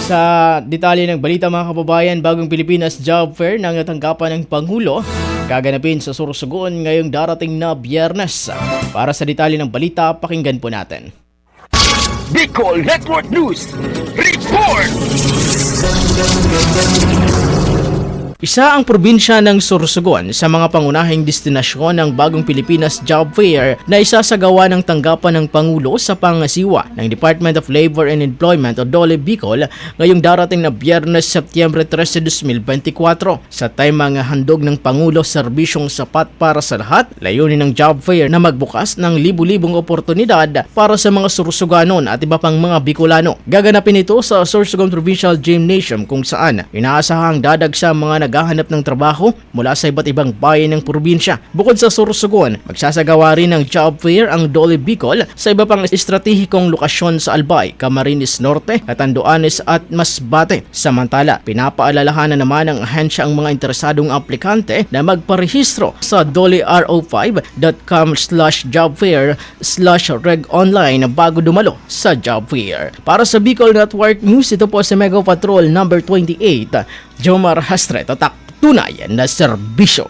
Sa detalye ng balita mga kababayan, bagong Pilipinas Job Fair na natanggapan ng Pangulo gaganapin sa Sorsogon ngayong darating na Biyernes. Para sa detalye ng balita, pakinggan po natin. Bicol Network News Report! Isa ang probinsya ng Sorsogon sa mga pangunahing destinasyon ng bagong Pilipinas Job Fair na isasagawa ng tanggapan ng Pangulo sa pangasiwa ng Department of Labor and Employment o DOLE Bicol ngayong darating na Biyernes, Setyembre 13, 2024. Sa time mga handog ng Pangulo, serbisyong sapat para sa lahat, layunin ng Job Fair na magbukas ng libu-libong oportunidad para sa mga Sorsoganon at iba pang mga Bicolano. Gaganapin ito sa Sorsogon Provincial Gymnasium kung saan inaasahang dadagsa mga naghahanap ng trabaho mula sa iba't ibang bayan ng probinsya. Bukod sa Sorsogon, magsasagawa rin ng Job Fair ang DOLE Bicol sa iba pang estratehikong lokasyon sa Albay, Camarines Norte, Catanduanes at Masbate. Samantala, pinapaalalahanan naman ng ahensya ang mga interesadong aplikante na magparehistro sa dolero5.com/jobfair/regonline bago dumalo sa Job Fair. Para sa Bicol Network News, ito po si Mega Patrol number 28, Jomar Hastre, tatak tunay na serbisyo.